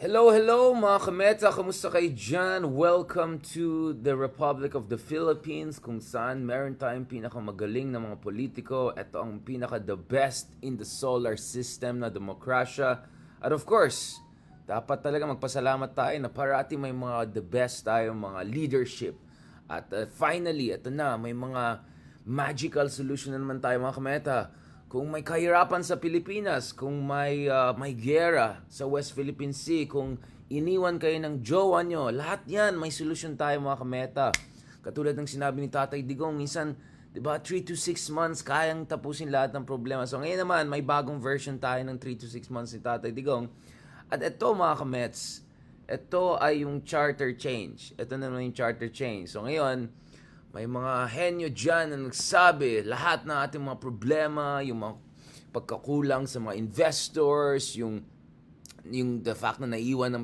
Hello mga kameta, kamusta kayo dyan? Welcome to the Republic of the Philippines kung saan meron tayong pinakamagaling na mga politiko. Ito ang pinaka-the best in the solar system na demokrasya. At of course, dapat talaga magpasalamat tayo na parati may mga the best tayong mga leadership. At finally, ito na, may mga magical solution na naman tayo mga kameta. Kung may kahirapan sa Pilipinas, kung may giyera sa West Philippine Sea, kung iniwan kayo ng jowa nyo, lahat yan may solusyon tayo mga kameta. Katulad ng sinabi ni Tatay Digong, minsan, di ba, 3 to 6 months kayang tapusin lahat ng problema. So ngayon naman, may bagong version tayo ng 3 to 6 months ni Tatay Digong. At ito mga kamets, ito ay yung charter change. Ito naman yung charter change. So ngayon, may mga henyo dyan na nagsabi lahat ng ating mga problema, yung mga pagkakulang sa mga investors, yung the fact na iniwan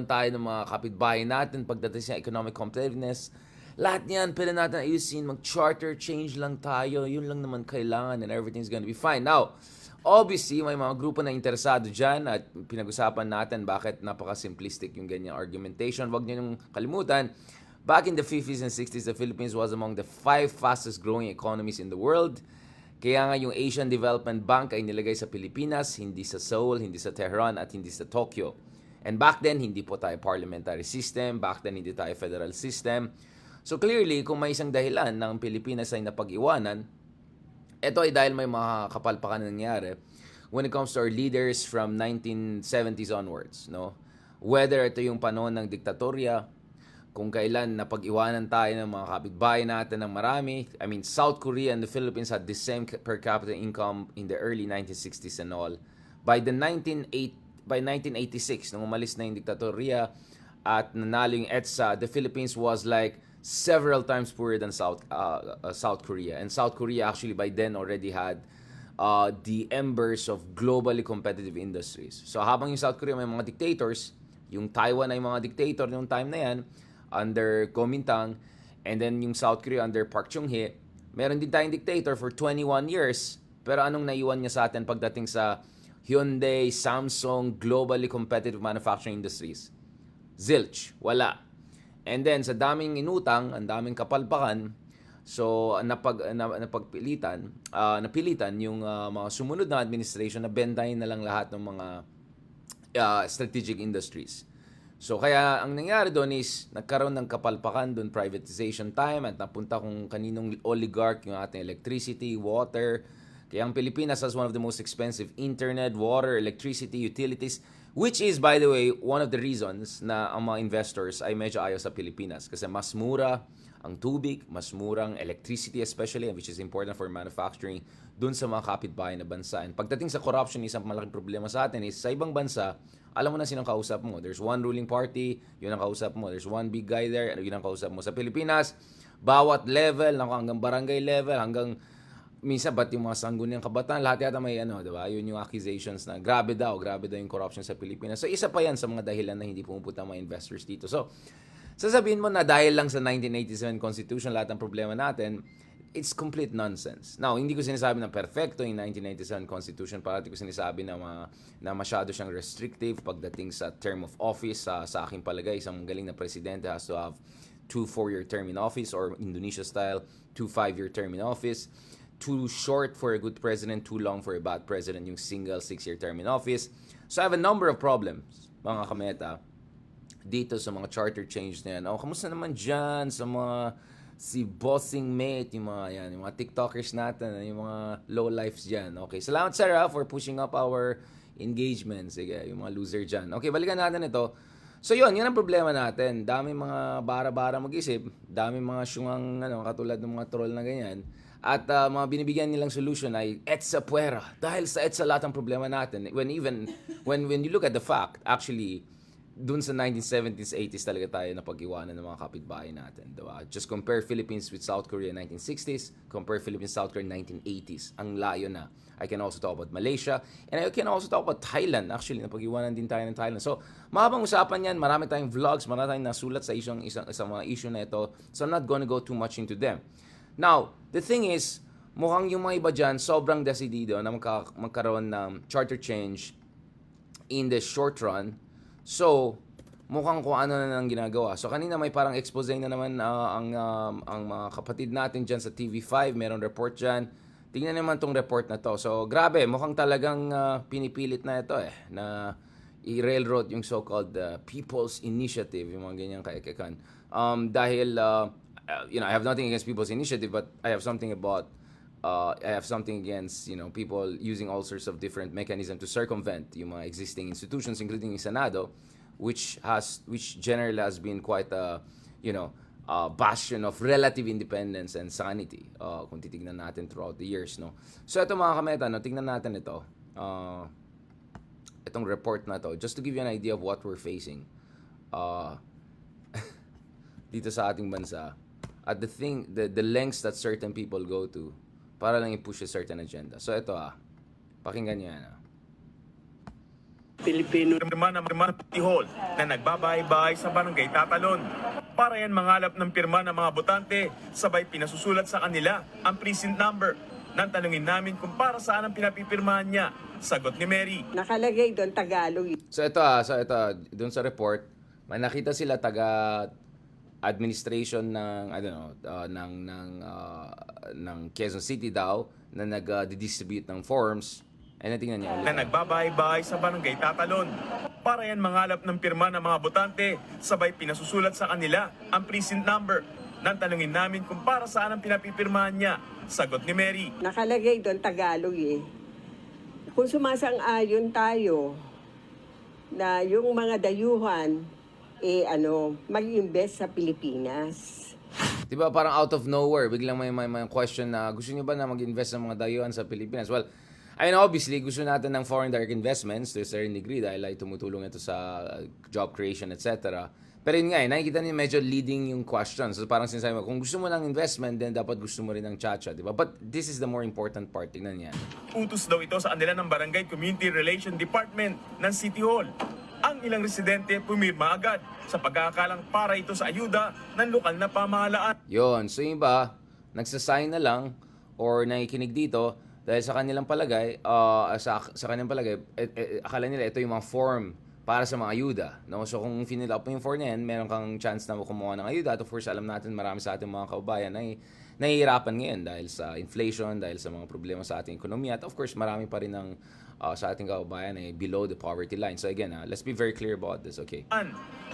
tayo ng mga kapitbahay natin pagdating sa economic competitiveness. Lahat niyan, pwede natin ayusin, mag-charter change lang tayo, yun lang naman kailangan and everything's gonna be fine. Now, obviously, may mga grupo na interesado dyan at pinag-usapan natin bakit napaka-simplistic yung ganyang argumentation. Huwag niyo nung kalimutan, back in the 50s and 60s, the Philippines was among the 5 fastest growing economies in the world. Kaya nga yung Asian Development Bank ay nilagay sa Pilipinas, hindi sa Seoul, hindi sa Tehran, at hindi sa Tokyo. And back then, hindi po tayo parliamentary system. Back then, hindi tayo federal system. So clearly, kung may isang dahilan ng Pilipinas ay napag-iwanan, ito ay dahil may mga kapalpakan na nangyari when it comes to our leaders from 1970s onwards. No? Whether ito yung panahon ng diktatorya, kung kailan napag-iwanan tayo ng mga kapitbahay natin ng marami. I mean, South Korea and the Philippines had the same per capita income in the early 1960s and all. By 1986, nung umalis na yung diktatorya at nanalo yung EDSA, the Philippines was like several times poorer than South Korea. And South Korea actually by then already had the embers of globally competitive industries. So habang yung South Korea may mga dictators, yung Taiwan ay mga dictator nung time na yan, under Kuomintang, and then yung South Korea under Park Chung-hee, meron din tayong dictator for 21 years, pero anong naiwan niya sa atin pagdating sa Hyundai, Samsung, globally competitive manufacturing industries? Zilch, wala. And then sa daming inutang, ang daming kapalpakan, so napilitan yung mga sumunod na administration na bentahin na lang lahat ng mga strategic industries. So kaya ang nangyari doon is nagkaroon ng kapalpakan doon, privatization time, at napunta kung kaninong oligarch yung ating electricity, water. Kaya ang Pilipinas has one of the most expensive internet, water, electricity, utilities, which is, by the way, one of the reasons na ang mga investors ay medyo ayaw sa Pilipinas. Kasi mas mura ang tubig, mas murang electricity especially, which is important for manufacturing doon sa mga kapitbahay na bansa. And pagdating sa corruption, isang malaking problema sa atin is sa ibang bansa, alam mo na sinong kausap mo. There's one ruling party, yun ang kausap mo. There's one big guy there, yun ang kausap mo. Sa Pilipinas, bawat level, hanggang barangay level, hanggang minsan ba't yung mga sangguniang kabataan, lahat yata may diba? Yun yung accusations na grabe daw yung corruption sa Pilipinas. So isa pa yan sa mga dahilan na hindi pumupunta mga investors dito. So, sasabihin mo na dahil lang sa 1987 Constitution lahat ng problema natin, it's complete nonsense. Now, hindi ko sinasabi na perfecto yung 1997 Constitution. Parati ko sinasabi na masyado siyang restrictive pagdating sa term of office. Sa aking palagay, isang galing na presidente has to have 2 4-year term in office, or Indonesia style, 2 5-year term in office. Too short for a good president, too long for a bad president, yung single 6-year term in office. So I have a number of problems, mga kameta, dito sa mga charter change na yan. Kamusta naman dyan sa mga si Bossing Mate, yung mga TikTokers natin, yung mga low lives dyan. Okay, salamat Sarah for pushing up our engagement. Sige, yung mga loser dyan. Okay, balikan natin ito. So yun ang problema natin. Dami mga bara-bara mag-isip, dami mga syungang katulad ng mga troll na ganyan. At mga binibigyan nilang solution ay EDSA puwera. Dahil sa EDSA lahat ng problema natin. When you look at the fact, actually, dun sa 1970s, 80s talaga tayo napag-iwanan ng mga kapitbahay natin. Diba? Just compare Philippines with South Korea 1960s, compare Philippines South Korea 1980s. Ang layo na. I can also talk about Malaysia, and I can also talk about Thailand. Actually, napag-iwanan din tayo ng Thailand. So, mahabang usapan yan. Marami tayong vlogs, marami tayong nasulat sa isang mga issue na ito. So, I'm not gonna go too much into them. Now, the thing is, mukhang yung mga iba dyan, sobrang desidido na magkaroon ng charter change in the short run. So, mukhang kung ano na lang ginagawa. So, kanina may parang expose na naman ang mga kapatid natin dyan sa TV5. Merong report dyan. Tingnan naman tong report na to. So, grabe, mukhang talagang pinipilit na ito na i-railroad yung so-called People's Initiative, yung mga ganyang kaikakan. Dahil, I have nothing against People's Initiative, but I have something against, people using all sorts of different mechanisms to circumvent yung mga existing institutions, including yung Senado, which generally has been quite a, bastion of relative independence and sanity, kung titignan natin throughout the years, no. So ito mga kameta, no, tingnan natin ito. Itong report na to, just to give you an idea of what we're facing dito sa ating bansa, at the lengths that certain people go to para lang i-push a certain agenda. So ito pakinggan niyo yan. Pilipino naman Tihol na nagbabahay-bahay sa barangay Tatalon. Para yan mangalap ng pirma ng mga botante, sabay pinasusulat sa kanila ang precinct number. Nang tanungin namin kung para saan ang pinapipirmahan niya. Sagot ni Mary. Nakalagay doon Tagalog. So ito doon sa report, may nakita sila taga administration ng ng Quezon City daw na nag-distribute ng forms. Ay natingnan niyo ulit. Na nagbabahay-bahay sa barangay Tatalon. Para yan mangalap ng pirma ng mga botante, sabay pinasusulat sa kanila ang precinct number. Nang tanungin namin kung para saan ang pinapipirmahan niya. Sagot ni Mary. Nakalagay doon Tagalog Kung sumasang-ayon tayo na yung mga dayuhan mag-invest sa Pilipinas. Diba parang out of nowhere, biglang may question na gusto niyo ba na mag-invest ng mga dayuhan sa Pilipinas? Well, obviously, gusto natin ng foreign direct investments to a certain degree dahil ay tumutulong ito sa job creation, etc. Pero yun nga, nakikita niyo medyo leading yung question. So parang sinasabi mo, kung gusto mo ng investment, then dapat gusto mo rin ng chacha, di ba? But this is the more important part. Tingnan yan. Utos daw ito sa kanila ng Barangay Community Relation Department ng City Hall. Ang ilang residente pumirma agad sa pagkakalang para ito sa ayuda ng lokal na pamahalaan. Yun. So yung iba, nagsasign na lang or nakikinig dito dahil sa kanilang palagay, akala nila ito yung mga form para sa mga ayuda. No? So kung fill up mo yung form na yan, meron kang chance na kumuha ng ayuda. At of course, alam natin marami sa ating mga kababayan na nahihirapan ngayon dahil sa inflation, dahil sa mga problema sa ating ekonomiya. At of course, marami pa rin sa ating kababayan below the poverty line. So again, let's be very clear about this, okay?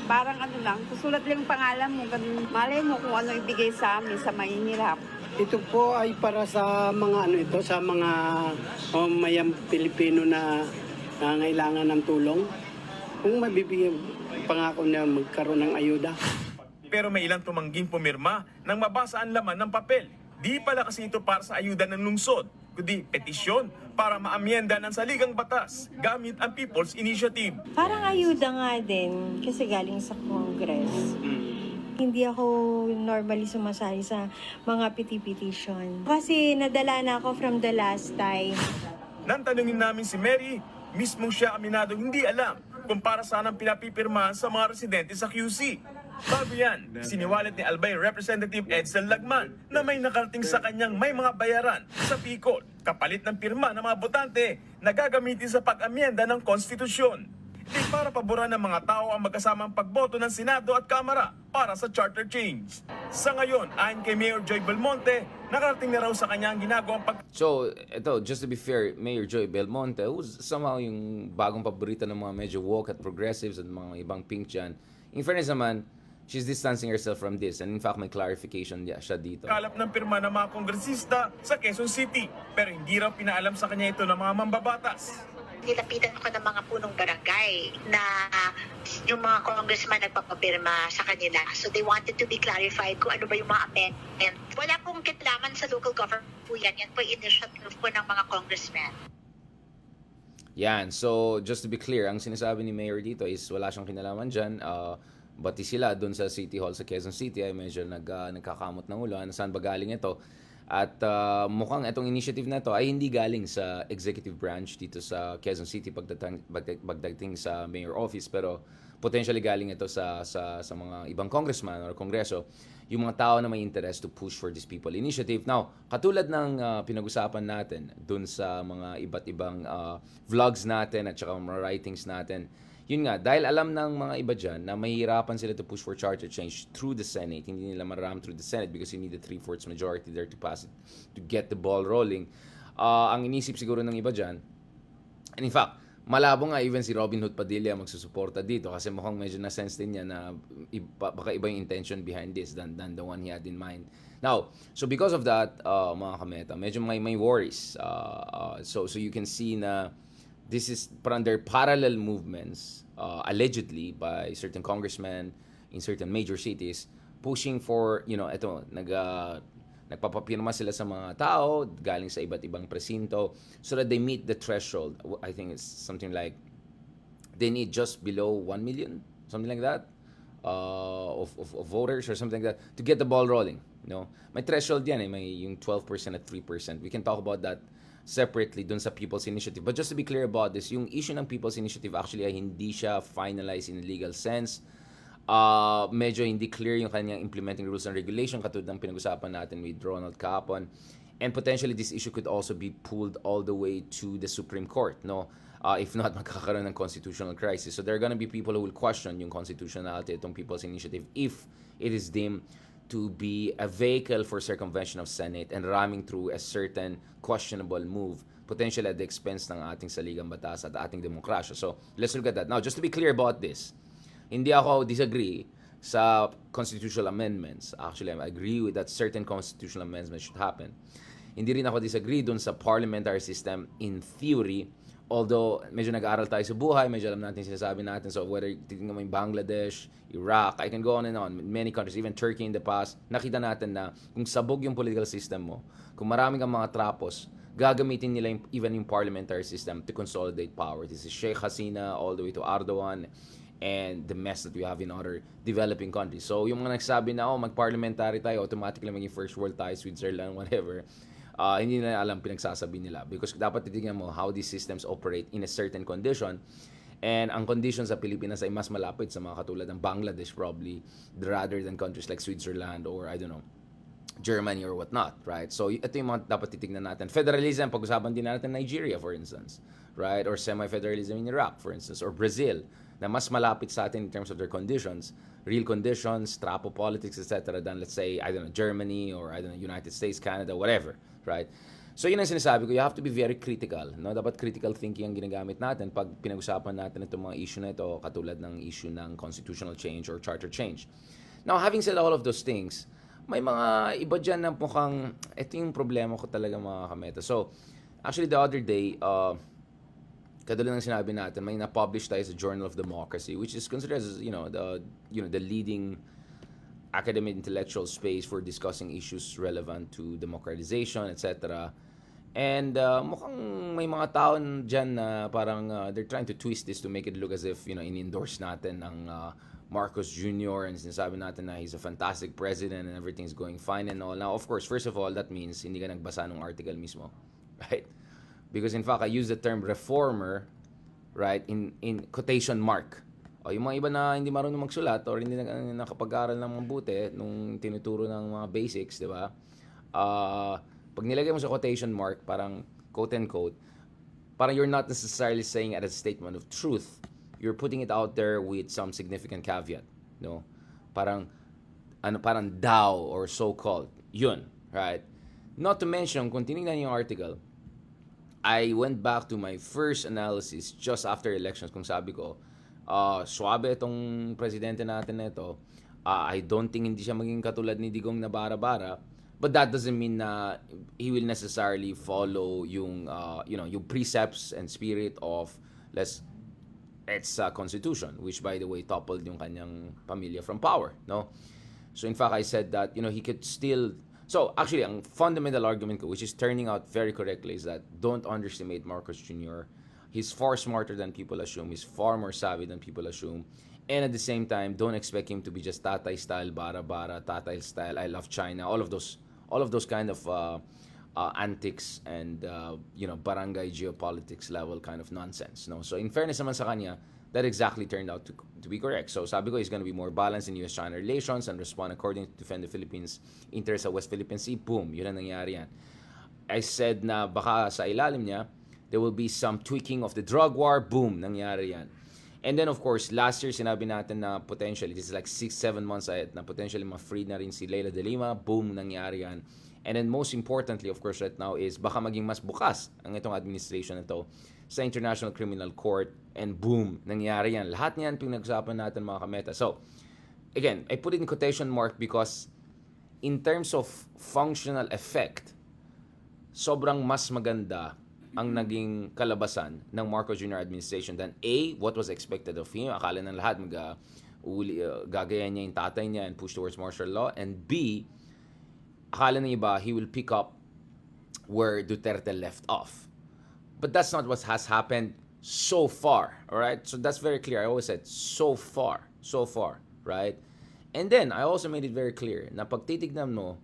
Parang lang, susulat lang yung pangalan mo, malay mo kung ano ibigay sa amin sa mahihirap. Ito po ay para sa mga sa mga mayang Pilipino na nangailangan ng tulong. Kung mabibigyan, pangako na magkaroon ng ayuda. Pero may ilang tumangging pumirma nang mabasa ang laman ng papel. Di pala kasi ito para sa ayuda ng lungsod, kundi petisyon para maamyenda ng saligang batas gamit ang People's Initiative. Parang ayuda nga din kasi galing sa Congress. Hindi ako normally sumasali sa mga petition. Kasi nadala na ako from the last time. Nang tanungin namin si Mary, mismong siya aminado hindi alam kung para saan ang pinapipirmahan sa mga residente sa QC. Bago yan, siniwalat ni Albay Representative Edsel Lagman na may nakarating sa kanyang may mga bayaran sa Bicol, kapalit ng pirma ng mga botante na gagamitin sa pag-amyenda ng konstitusyon. Di para paboran ng mga tao ang magkasamang pagboto ng Senado at Kamara para sa charter change. Sa ngayon, ayon kay Mayor Joy Belmonte, nakarating na raw sa kanya ang ginagawang So, ito, just to be fair, Mayor Joy Belmonte, who's somehow yung bagong paborito ng mga medyo woke at progressives at mga ibang pink dyan. In fairness naman, she's distancing herself from this. And in fact, may clarification siya dito. kalap ng pirma ng mga kongresista sa Quezon City. Pero hindi raw pinaalam sa kanya ito ng mga mambabatas. Nilapitan ako ng mga punong barangay na yung mga congressman nagpapapirma sa kanila. So they wanted to be clarified kung ano ba yung mga amendment. Wala pong kinalaman sa local government po yan. Yan po initiative po ng mga congressmen. Yan. So, just to be clear, ang sinasabi ni Mayor dito is wala siyang kinalaman dyan. Bati sila doon sa City Hall sa Quezon City ay medyo nagkakamot ng ulo. Saan ba galing ito? At mukhang itong initiative na to ay hindi galing sa executive branch dito sa Quezon City pagdating sa mayor office, pero potentially galing ito sa mga ibang congressman or kongreso, yung mga tao na may interest to push for this people initiative. Now, katulad ng pinag-usapan natin dun sa mga iba't ibang vlogs natin at saka mga writings natin, yun nga, dahil alam ng mga iba dyan na mahihirapan sila to push for charter change through the Senate, hindi nila maram through the Senate because you need a 3/4 majority there to pass it, to get the ball rolling. Ang inisip siguro ng iba dyan, and in fact, malabo nga even si Robin Hood Padilla magsusuporta dito kasi mukhang medyo na-sense din niya na baka iba yung intention behind this than the one he had in mind. Now, so because of that, mga kameta, medyo may worries. So you can see na this is parang there are parallel movements, allegedly by certain congressmen in certain major cities pushing for, nagpapapirma sila sa mga tao galing sa iba't ibang presinto so that they meet the threshold. I think it's something like they need just below 1 million, something like that, of voters or something like that to get the ball rolling. May threshold yan, may yung 12% at 3%. We can talk about that separately dun sa People's Initiative. But just to be clear about this, yung issue ng People's Initiative actually ay hindi siya finalized in a legal sense. Medyo hindi clear yung kanyang implementing rules and regulation katulad ng pinag-usapan natin with Ronald kahapon. And potentially this issue could also be pulled all the way to the Supreme Court, no? If not, magkakaroon ng constitutional crisis. So there are gonna be people who will question yung constitutionality itong People's Initiative if it is deemed to be a vehicle for circumvention of Senate and ramming through a certain questionable move, potentially at the expense ng ating saligang batas at ating demokrasya. So, let's look at that. Now, just to be clear about this, hindi ako disagree sa constitutional amendments. Actually, I agree with that certain constitutional amendments should happen. Hindi rin ako disagree dun sa parliamentary system in theory, although medyo nag-aaral tayo sa buhay, medyo alam natin sinasabi natin. So whether titignan mo yung Bangladesh, Iraq, I can go on and on. Many countries, even Turkey in the past, nakita natin na kung sabog yung political system mo, kung maraming kang mga trapos, gagamitin nila even yung parliamentary system to consolidate power. This is Sheikh Hasina all the way to Erdogan and the mess that we have in other developing countries. So yung mga nagsabi na, mag-parliamentary tayo, automatically maging first world tayo, Switzerland, whatever, hindi na alam pinagsasabi nila because dapat titignan mo how these systems operate in a certain condition, and ang conditions sa Pilipinas ay mas malapit sa mga katulad ng Bangladesh probably rather than countries like Switzerland or I don't know, Germany or whatnot, right? So ito yung mga dapat titignan natin. Federalism, pag-usapan din natin Nigeria for instance, right? Or semi-federalism in Iraq for instance, or Brazil na mas malapit sa atin in terms of their conditions, real conditions, trapo politics, etc. than let's say, I don't know, Germany or I don't know, United States, Canada, whatever, right? So yun ang sinasabi ko, you have to be very critical, no? Dapat critical thinking ang ginagamit natin pag pinag-usapan natin itong mga issue na ito, katulad ng issue ng constitutional change or charter change. Now, having said all of those things, may mga iba dyan na mukhang, ito yung problema ko talaga mga kameta. So, actually the other day, katulad ng sinabi natin, may na-publish tayo sa Journal of Democracy, which is considered as, the leading academic intellectual space for discussing issues relevant to democratization, etc. And mukhang may mga tao dyan na parang they're trying to twist this to make it look as if, in-endorse natin ang Marcos Jr. and sinasabi natin na he's a fantastic president and everything's going fine and all. Now, of course, first of all, that means hindi ka nagbasa ng article mismo, right? Because in fact, I use the term reformer, right, in quotation mark. O yung mga iba na hindi marunong magsulat or hindi nakapag-aral ng mabuti nung tinuturo ng mga basics, di ba? Pag nilagay mo sa quotation mark, parang quote and quote, parang you're not necessarily saying it as a statement of truth. You're putting it out there with some significant caveat, no? Parang daw or so-called. Yun, right? Not to mention, kung tinignan yung article, I went back to my first analysis just after elections kung sabi ko, suabe itong presidente natin na ito. I don't think hindi siya maging katulad ni Digong na bara-bara, but that doesn't mean na he will necessarily follow yung yung precepts and spirit of its constitution, which by the way toppled yung kanyang pamilya from power, no? So in fact I said that he could still. So actually ang fundamental argument ko, which is turning out very correctly, is that don't underestimate Marcos Jr. He's far smarter than people assume. He's far more savvy than people assume. And at the same time, don't expect him to be just tatay style, bara-bara, tatay style, I love China, all of those all of those kind of antics and barangay geopolitics level kind of nonsense, no? So in fairness naman sa kanya, that exactly turned out to be correct. So sabi ko, he's gonna be more balanced in US-China relations and respond according to defend the Philippines' interests sa West Philippine Sea. Boom, yun ang nangyari yan. I said na baka sa ilalim niya, there will be some tweaking of the drug war. Boom, nangyari yan. And then of course, last year sinabi natin na potentially, this is like 6-7 months ahead, na potentially ma-free na rin si Leila de Lima. Boom, nangyari yan. And then most importantly, of course, right now is baka maging mas bukas ang itong administration na ito sa International Criminal Court. And boom, nangyari yan. Lahat niyan pinag-usapan natin mga kameta. So, again, I put it in quotation mark because in terms of functional effect, sobrang mas maganda ang naging kalabasan ng Marcos Jr. administration than A, what was expected of him. Akala ng lahat gagayan niya yung tatay niya and push towards martial law. And B, akala ng iba, he will pick up where Duterte left off. But that's not what has happened so far, all right? So that's very clear. I always said, so far, right? And then, I also made it very clear na pag titignan mo,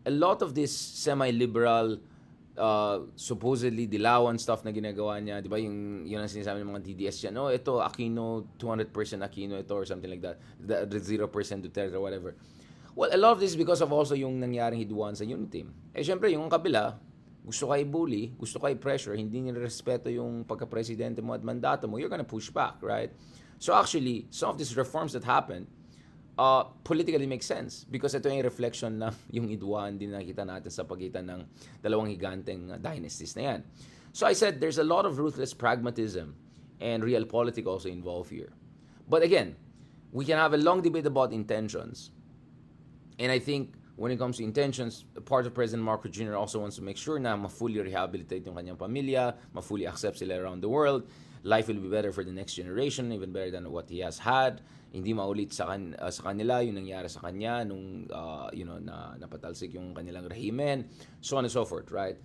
a lot of this semi-liberal, supposedly dilawan stuff na ginagawa niya, di ba, yun ang sinasabi ng mga DDS yan, oh, ito, Aquino, 200% Aquino ito, or something like that, the 0% Duterte or whatever. Well, a lot of this is because of also yung nangyaring hiduan sa unit team. Eh, syempre, yung kabila, gusto ka i-bully, gusto ka i-pressure, hindi niya respeto yung pagka-presidente mo at mandato mo, you're gonna push back, right? So actually, some of these reforms that happened, politically make sense because ito yung reflection na yung iduan din nakita natin sa pagitan ng dalawang higanteng dynasties na yan. So I said there's a lot of ruthless pragmatism and real politics also involved here. But again, we can have a long debate about intentions. And I think when it comes to intentions, part of President Marcos Jr. also wants to make sure na ma-fully rehabilitate yung kanyang pamilya, ma-fully accept sila around the world. Life will be better for the next generation, even better than what he has had. Hindi maulit sa kanila yung nangyari sa kanya nung na napatalsik yung kanilang rehimen, so on and so forth, right?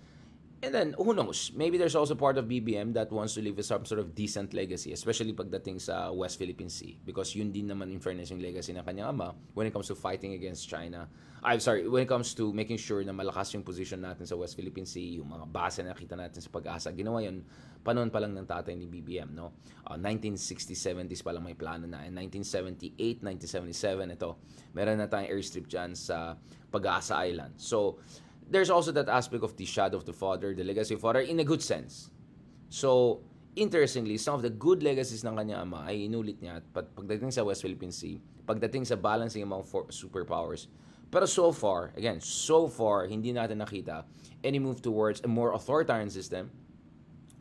And then, who knows? Maybe there's also part of BBM that wants to leave some sort of decent legacy, especially pagdating sa West Philippine Sea. Because yun din naman in fairness yung legacy ng kanyang ama when it comes to fighting against China. When it comes to making sure na malakas yung position natin sa West Philippine Sea, yung mga base na nakita natin sa pag-asa. Ginawa yun, panahon pa lang ng tatay ni BBM, no? 1960s, 70s pa lang may plano na. And 1978, 1977, ito, meron na tayong airstrip dyan sa Pag-asa Island. So, there's also that aspect of the shadow of the father, the legacy of father, in a good sense. So, interestingly, some of the good legacies ng kanya ama ay inulit niya pagdating sa West Philippine Sea, pagdating sa balancing among superpowers. Pero so far, hindi natin nakita any move towards a more authoritarian system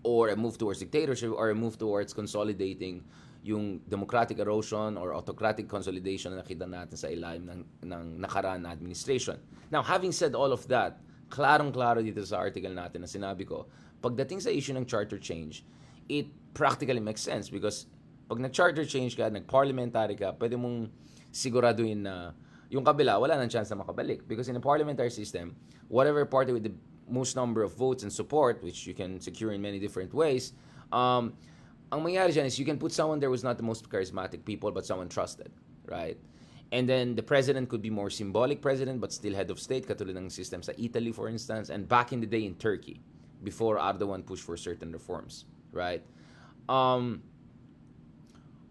or a move towards dictatorship or a move towards consolidating yung democratic erosion or autocratic consolidation na nakita natin sa ilalim ng nakaraan na administration. Now, having said all of that, klarong-klaro dito sa article natin na sinabi ko, pagdating sa issue ng charter change, it practically makes sense because pag nag-charter change ka, nag-parliamentary ka, pwede mong siguraduhin na yung kabila, wala nang chance na makabalik. Because in a parliamentary system, whatever party with the most number of votes and support, which you can secure in many different ways, ang mangyari dyan is you can put someone there who's not the most charismatic people, but someone trusted, right? And then the president could be more symbolic president, but still head of state, katulad ng system sa Italy, for instance, and back in the day in Turkey, before Erdogan pushed for certain reforms, right?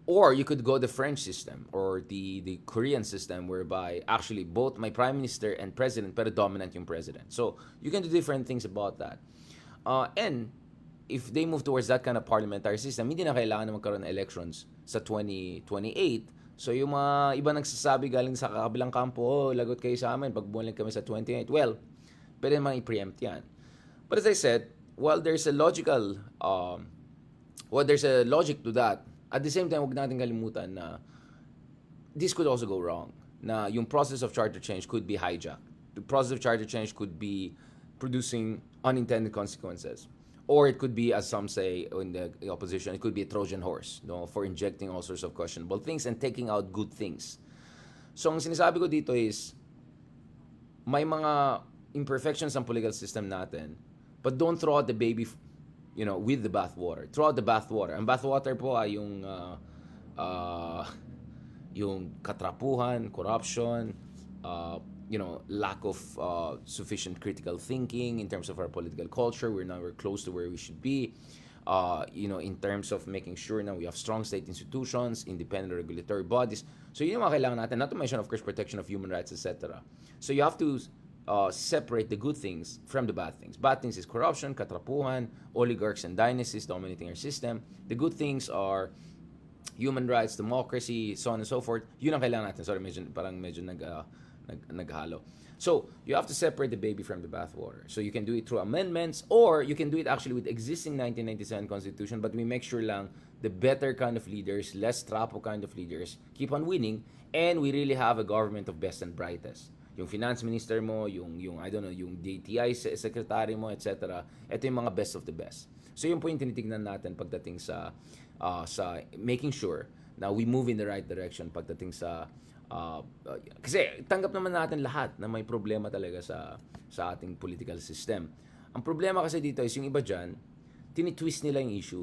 Or you could go the French system or the Korean system whereby actually both my prime minister and president pero dominant yung president. So you can do different things about that. And if they move towards that kind of parliamentary system, hindi na kailangan na magkaroon ng elections sa 2028. So yung mga iba nagsasabi galing sa kabilang kampo, oh, lagot kayo sa amin pag bumalik kami sa 28. Well, pwede naman i-preempt yan. But as I said, while there's a logic to that, at the same time, huwag natin kalimutan na this could also go wrong. Na yung process of charter change could be hijacked. The process of charter change could be producing unintended consequences. Or it could be, as some say in the opposition, it could be a Trojan horse, no, for injecting all sorts of questionable things and taking out good things. So, ang sinasabi ko dito is, may mga imperfections ang political system natin, but don't throw out the baby with the bathwater. Throw out the bathwater. Ang bathwater po ay yung katrapuhan, corruption, lack of sufficient critical thinking in terms of our political culture. We're close to where we should be. In terms of making sure na we have strong state institutions, independent regulatory bodies. So yun yung mga kailangan natin, not to mention, of course, protection of human rights, etc. So you have to separate the good things from the bad things. Bad things is corruption, katrapuhan, oligarchs and dynasties dominating our system. The good things are human rights, democracy, so on and so forth. Yun ang kailangan natin. Sorry, medyo naghalo. So, you have to separate the baby from the bathwater. So, you can do it through amendments, or you can do it actually with existing 1997 Constitution, but we make sure lang the better kind of leaders, less trapo kind of leaders, keep on winning, and we really have a government of best and brightest. Yung finance minister mo, yung I don't know, yung DTI secretary mo, etc. Ito yung mga best of the best. So, yun po yung tinitignan natin pagdating sa making sure na we move in the right direction pagdating sa kasi tanggap naman natin lahat na may problema talaga sa ating political system. Ang problema kasi dito is yung iba dyan, tinitwist nila yung issue.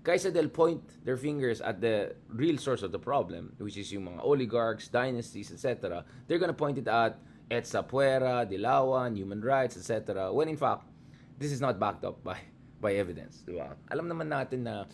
Kaysa they'll point their fingers at the real source of the problem, which is yung mga oligarchs, dynasties, etc., they're gonna point it at EDSA Puera, Dilawan, human rights, etc., when in fact, this is not backed up by evidence. Diba? Alam naman natin na,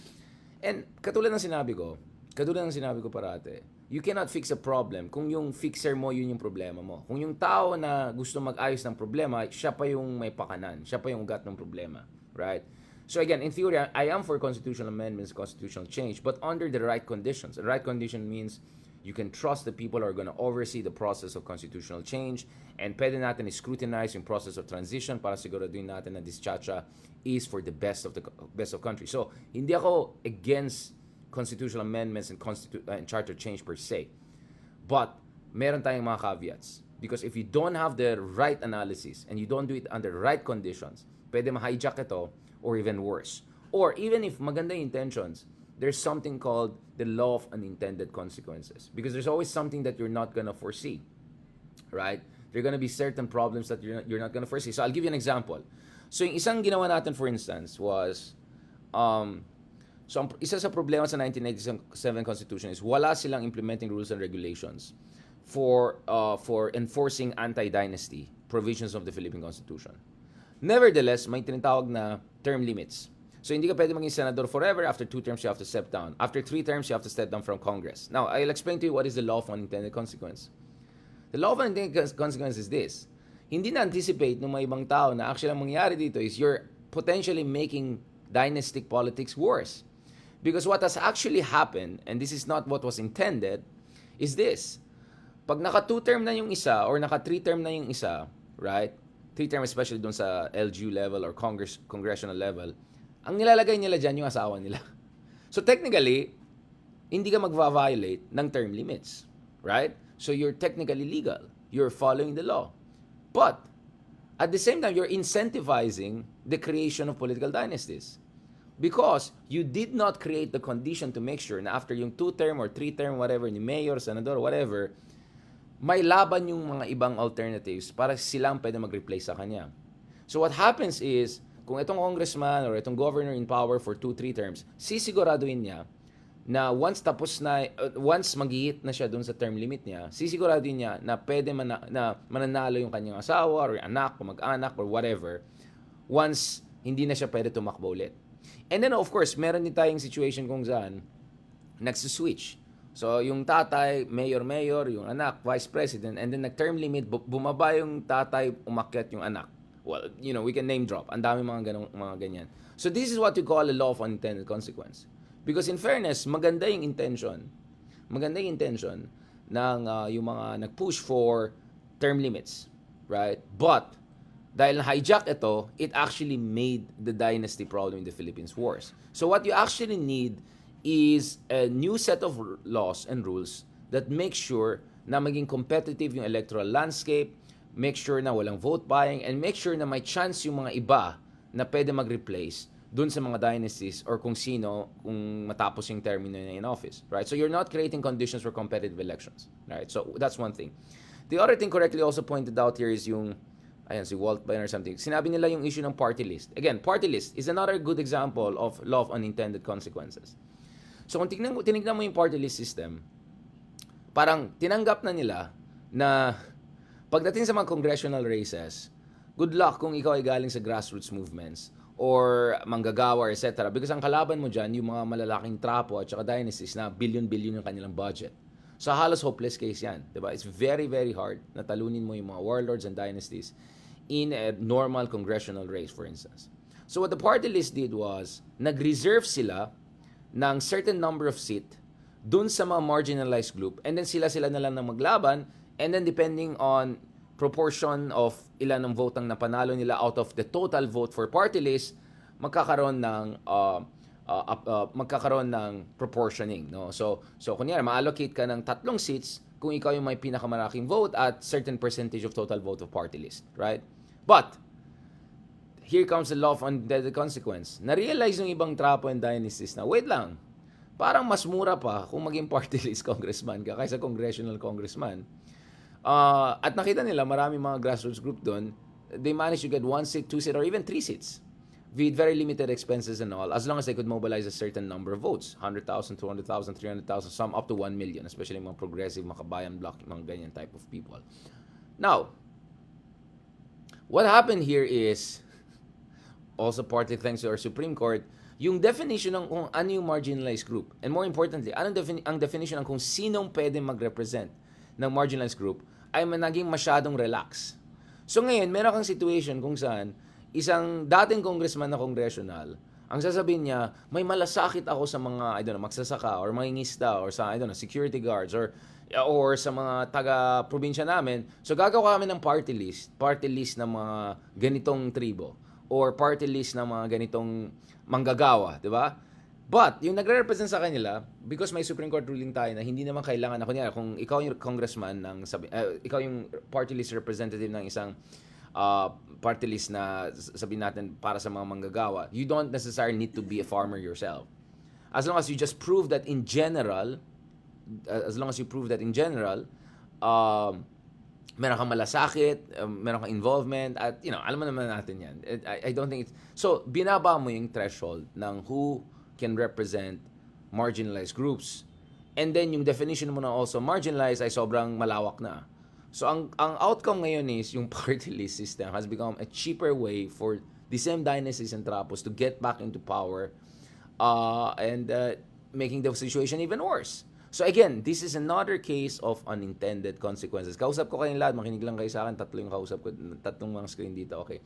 and katulad ng sinabi ko parate, you cannot fix a problem kung yung fixer mo yun yung problema mo. Kung yung tao na gusto mag-ayos ng problema, siya pa yung may pakanan, siya pa yung ugat ng problema, right? So again, in theory, I am for constitutional amendments, constitutional change, but under the right conditions. The right condition means you can trust the people who are going to oversee the process of constitutional change, and pwede natin scrutinize yung process of transition para siguraduhin natin na this chacha is for the best of country. So, hindi ako against constitutional amendments and charter change per se. But, meron tayong mga caveats. Because if you don't have the right analysis and you don't do it under right conditions, pwede ma-hijack ito or even worse. Or even if maganda yung intentions, there's something called the law of unintended consequences. Because there's always something that you're not gonna foresee. Right? There are gonna be certain problems that you're not gonna foresee. So, I'll give you an example. So, yung isang ginawa natin, for instance, was isa sa problema sa 1997 Constitution is wala silang implementing rules and regulations for enforcing anti-dynasty provisions of the Philippine Constitution. Nevertheless, may tinatawag na term limits. So, hindi ka pwede maging senador forever. After 2 terms, you have to step down. After 3 terms, you have to step down from Congress. Now, I'll explain to you what is the law of unintended consequence. The law of unintended consequence is this. Hindi na-anticipate ng mga ibang tao na actually ang mangyayari dito is you're potentially making dynastic politics worse. Because what has actually happened, and this is not what was intended, is this. Pag naka 2-term na yung isa, or naka 3-term na yung isa, right? 3-term especially dun sa LGU level or congressional level, ang nilalagay nila dyan yung asawa nila. So technically, hindi ka magva-violate ng term limits. Right? So you're technically legal. You're following the law. But, at the same time, you're incentivizing the creation of political dynasties. Because you did not create the condition to make sure na after yung 2-term or 3-term, whatever, ni mayor, senador, whatever, may laban yung mga ibang alternatives para silang pwede mag-replace sa kanya. So what happens is, kung itong congressman or itong governor in power for 2-3 terms, sisiguraduhin niya na once mag-hit na siya dun sa term limit niya, sisiguraduhin niya na pwede na mananalo yung kanyang asawa or anak o mag-anak or whatever once hindi na siya pwede tumakbo ulit. And then, of course, meron din tayong situation kung saan nagsuswitch. So, yung tatay, mayor, yung anak, vice president, and then nag-term limit, bumaba yung tatay, umakyat yung anak. Well, we can name drop. Ang dami mga ganyan. So, this is what we call a law of unintended consequence. Because in fairness, maganda yung intention ng yung mga nag-push for term limits. Right? But, dahil na-hijack ito, it actually made the dynasty problem in the Philippines worse. So what you actually need is a new set of laws and rules that make sure na maging competitive yung electoral landscape, make sure na walang vote buying, and make sure na may chance yung mga iba na pwede mag-replace dun sa mga dynasties or kung sino kung matapos yung termino na in office. Right? So you're not creating conditions for competitive elections. Right? So that's one thing. The other thing correctly also pointed out here is yung si Walt Bain or something. Sinabi nila yung issue ng party list. Again, party list is another good example of law of unintended consequences. So kung tinignan mo yung party list system, parang tinanggap na nila na Pagdating sa mga congressional races, good luck kung ikaw ay galing sa grassroots movements or manggagawa, etc. Because ang kalaban mo dyan, yung mga malalaking trapo at saka dynasties na billion-billion yung kanilang budget. So halos hopeless case yan. Diba? It's very, very hard na talunin mo yung mga warlords and dynasties in a normal congressional race, for instance. So what the party list did was, nag-reserve sila ng certain number of seat dun sa mga marginalized group, and then sila na lang na maglaban, and then depending on proportion of ilan ng vote ang napanalo nila out of the total vote for party list, magkakaroon ng proportioning, no? So kunyari ma-allocate ka ng 3 seats kung ikaw yung may pinakamalaking vote at certain percentage of total vote of party list, right? But here comes the law of unintended consequence. Na-realize ng ibang trapo and dynasties na, wait lang, parang mas mura pa kung maging party list congressman ka kaysa congressional congressman. At nakita nila, marami mga grassroots group doon, they managed to get 1 seat, 2 seat, or even 3 seats with very limited expenses and all, as long as they could mobilize a certain number of votes, 100,000, 200,000, 300,000, some up to 1 million, especially mga progressive, mga kabayan bloc, mga ganyan type of people. Now, what happened here is, also partly thanks to our Supreme Court, yung definition ng kung ano yung marginalized group, and more importantly, ang definition ng kung sinong pwede mag-represent ng marginalized group, ay naging masyadong relax. So ngayon, meron kang situation kung saan isang dating congressman na congressional, ang sasabihin niya, may malasakit ako sa mga, magsasaka or mangingista or sa, security guards or sa mga taga-probinsya namin. So gagawa kami ng party list ng mga ganitong tribo or party list ng mga ganitong manggagawa, di ba? But, yung nagre-represent sa kanila, because may Supreme Court ruling tayo na hindi naman kailangan na, kunyari, kung ikaw yung congressman, ikaw yung party list representative ng isang party list na sabihin natin para sa mga manggagawa, you don't necessarily need to be a farmer yourself. As long as you just prove that in general, meron kang malasakit, meron kang involvement, at, alam mo naman natin yan. I don't think it's... So, binaba mo yung threshold ng who can represent marginalized groups. And then, yung definition mo na also marginalized ay sobrang malawak na. So, ang outcome ngayon is yung party list system has become a cheaper way for the same dynasties and trapos to get back into power and making the situation even worse. So again, this is another case of unintended consequences. Kausap ko kayong lahat, makinig lang kayo sa akin, 3 yung kausap ko, 3 mga screen dito, okay.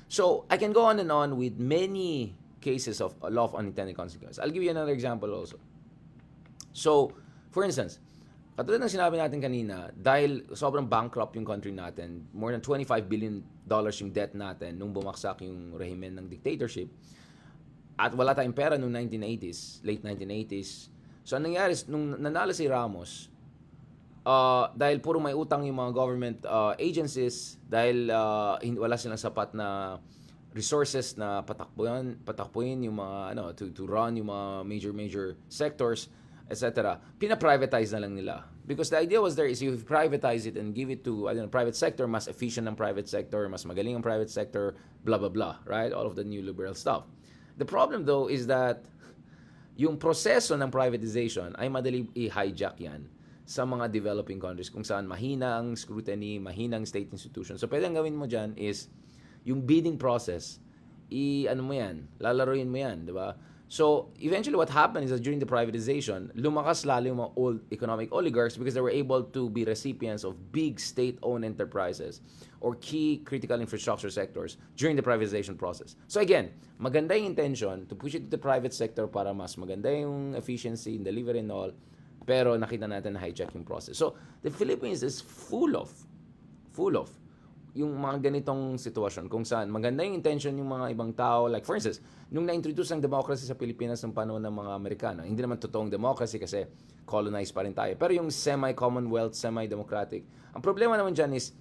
So, I can go on and on with many cases of law of unintended consequences. I'll give you another example also. So, for instance, katulad ng sinabi natin kanina, dahil sobrang bankrupt yung country natin, more than $25 billion yung debt natin nung bumaksak yung rehimen ng dictatorship, at wala tayong pera nung 1980s, late 1980s. So, anong nangyari, nung nanalo si Ramos, dahil puro may utang yung mga government agencies, dahil wala silang sapat na resources na patakbuhin yung mga, to run yung mga major sectors, etc. Pina-privatize na lang nila. Because the idea was there is you privatize it and give it to, private sector, mas efficient ang private sector, mas magaling ang private sector, blah, blah, blah, right? All of the new liberal stuff. The problem though is that yung proseso ng privatization ay madali i-hijack yan sa mga developing countries kung saan mahina ang scrutiny, mahina ang state institution. So, pwede ang gawin mo dyan is yung bidding process, lalaroin mo yan, di ba? So, eventually what happened is that during the privatization, lumakas lalo yung mga old economic oligarchs because they were able to be recipients of big state-owned enterprises or key critical infrastructure sectors during the privatization process. So again, maganda yung intention to push it to the private sector para mas maganda yung efficiency in delivery and all, pero nakita natin na hijack yung process. So, the Philippines is full of yung mga ganitong sitwasyon kung saan maganda yung intention yung mga ibang tao. Like for instance, nung na-introduce ang democracy sa Pilipinas ng panahon ng mga Amerikano, hindi naman totoong democracy kasi colonized pa rin tayo. Pero yung semi-commonwealth, semi-democratic, ang problema naman dyan is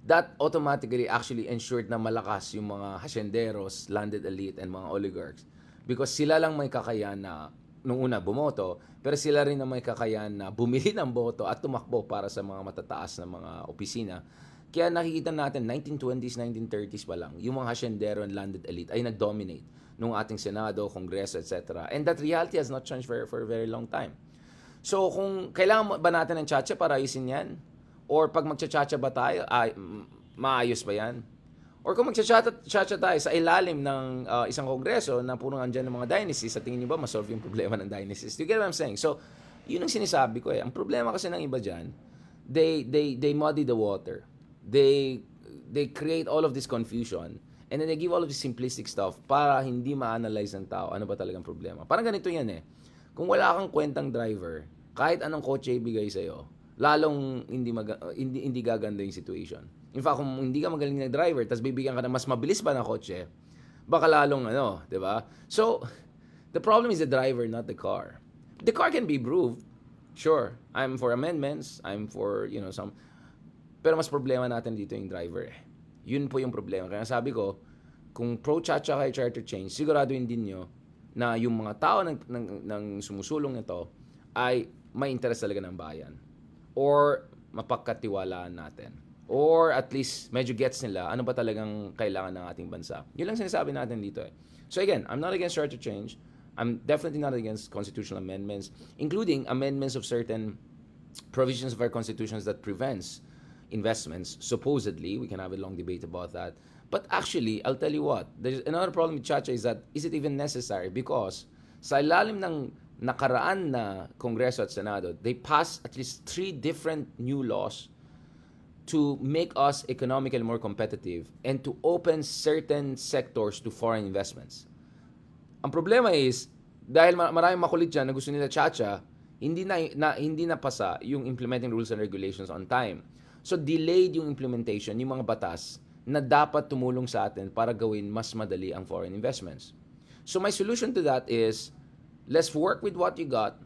that automatically actually ensured na malakas yung mga hacienderos, landed elite, and mga oligarchs. Because sila lang may kakayahan na nung una bumoto, pero sila rin na may kakayahan na bumili ng boto at tumakbo para sa mga matataas na mga opisina. Kaya nakikita natin, 1920s, 1930s pa lang, yung mga haciendero and landed elite ay nag-dominate nung ating Senado, Kongreso, etc. And that reality has not changed for a very long time. So, kung kailangan ba natin ng tchatcha para ayusin yan? Or pag magchachacha ba tayo, maayos ba yan? Or kung magchachacha tayo sa ilalim ng isang kongreso na puro andyan ng mga dynasties, sa tingin niyo ba masolve yung problema ng dynasties? Do you get what I'm saying? So, yun ang sinasabi ko eh. Ang problema kasi ng iba dyan, they muddy the water. They create all of this confusion and then they give all of this simplistic stuff para hindi ma-analyze ng tao ano ba talagang problema. Parang ganito yan eh. Kung wala kang kwentang driver, kahit anong kotse ibigay sa'yo, lalong hindi gaganda yung situation. In fact, kung hindi ka magaling na driver, tapos bibigyan ka ng mas mabilis pa na kotse, baka lalong di ba? So, the problem is the driver, not the car. The car can be improved. Sure, I'm for amendments, I'm for, some... Pero mas problema natin dito yung driver eh. Yun po yung problema. Kaya sabi ko, kung pro-chacha kayo charter change, siguraduhin din nyo na yung mga tao ng sumusulong nito ay may interest talaga ng bayan. Or mapagkatiwalaan natin. Or at least medyo gets nila ano ba talagang kailangan ng ating bansa. Yun lang sinasabi natin dito eh. So again, I'm not against charter change. I'm definitely not against constitutional amendments, including amendments of certain provisions of our constitutions that prevents investments. Supposedly, we can have a long debate about that. But actually, I'll tell you what, there's another problem with Chacha is that, is it even necessary? Because sa ilalim ng nakaraan na Kongreso at Senado, they passed at least 3 different new laws to make us economically more competitive and to open certain sectors to foreign investments. Ang problema is, dahil maraming makulit dyan na gusto nila Chacha, hindi na pasa yung implementing rules and regulations on time. So delayed yung implementation, yung mga batas na dapat tumulong sa atin para gawin mas madali ang foreign investments. So my solution to that is, let's work with what you got.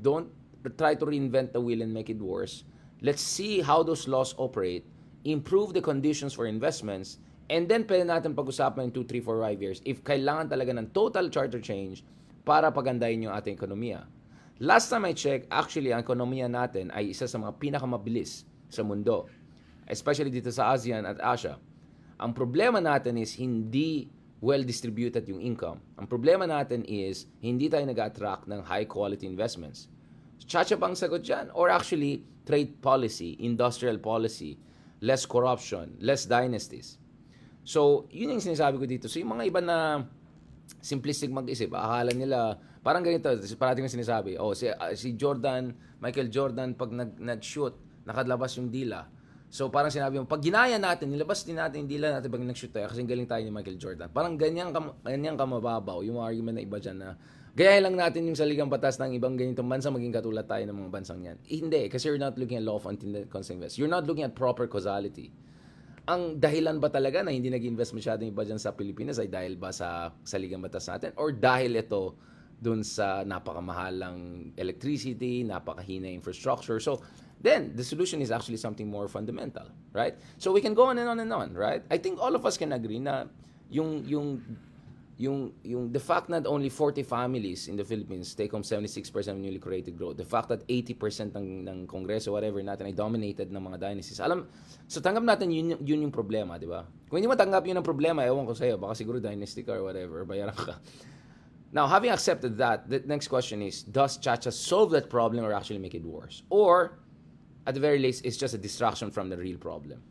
Don't try to reinvent the wheel and make it worse. Let's see how those laws operate, improve the conditions for investments, and then pwede natin pag-usapan in 2, 3, 4, 5 years if kailangan talaga ng total charter change para pagandahin yung ating ekonomiya. Last time I checked, actually, ang ekonomiya natin ay isa sa mga pinakamabilis sa mundo, especially dito sa ASEAN at Asia. Ang problema natin is hindi well-distributed yung income. Ang problema natin is hindi tayo nag-attract ng high-quality investments. Chacha bang sagot dyan? Or actually, trade policy, industrial policy, less corruption, less dynasties. So, yun yung sinasabi ko dito. So, yung mga iba na simplistic mag-isip, akala nila, parang ganito, parating yung sinasabi, si Michael Jordan, pag nag-shoot, nakadlabas yung dila. So, parang sinabi mo, pag ginaya natin, nilabas din natin yung dila natin pag nag-shoot tayo kasi galing tayo ni Michael Jordan. Parang ganyan kamababaw yung argument na iba dyan na gaya lang natin yung saligang batas ng ibang ganitong bansa maging katulad tayo ng mga bansang yan. Hindi, kasi you're not looking at law of unintended consequences. You're not looking at proper causality. Ang dahilan ba talaga na hindi nag-invest masyadong iba dyan sa Pilipinas ay dahil ba sa saligang batas natin? Or dahil ito dun sa napakamahalang electricity, napakahina infrastructure? So, then, the solution is actually something more fundamental, right? So, we can go on and on and on, right? I think all of us can agree na yung the fact that only 40 families in the Philippines take home 76% of newly created growth, the fact that 80% ng Kongreso, whatever natin, ay dominated ng mga dynasties. So tanggap natin yun yung problema, di ba? Kung hindi mo tanggap yun ang problema, ewan ko sa'yo, baka siguro dynasty ka or whatever, bayaran ka. Now, having accepted that, the next question is, does Chacha solve that problem or actually make it worse? Or, at the very least, it's just a distraction from the real problem.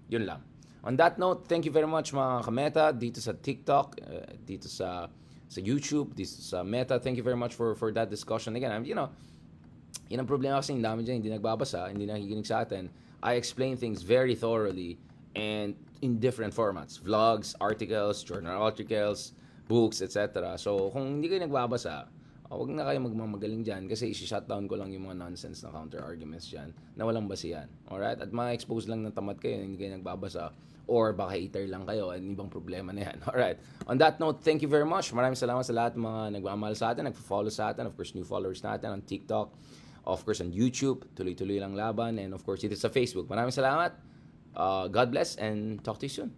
Yun lang. On that note, thank you very much mga kameta dito sa TikTok, dito sa YouTube, dito sa Meta. Thank you very much for that discussion. Again, yun ang problema kasi yung dami dyan, hindi nagbabasa, hindi nakikinig sa atin. I explain things very thoroughly and in different formats. Vlogs, articles, journal articles, books, etc. So, kung hindi kayo nagbabasa, huwag na kayo magmamagaling dyan kasi isi-shutdown ko lang yung mga nonsense na counter-arguments dyan na walang basihan. Alright? At ma-expose lang ng tamad kayo, hindi kayo nagbabasa. Or baka hater lang kayo, and ibang problema na yan. Alright. On that note, thank you very much. Maraming salamat sa lahat ng mga nagmamahal sa atin, nagpo-follow sa atin, of course, new followers natin on TikTok, of course, on YouTube, tuloy-tuloy lang laban, and of course, dito sa Facebook. Maraming salamat. God bless, and talk to you soon.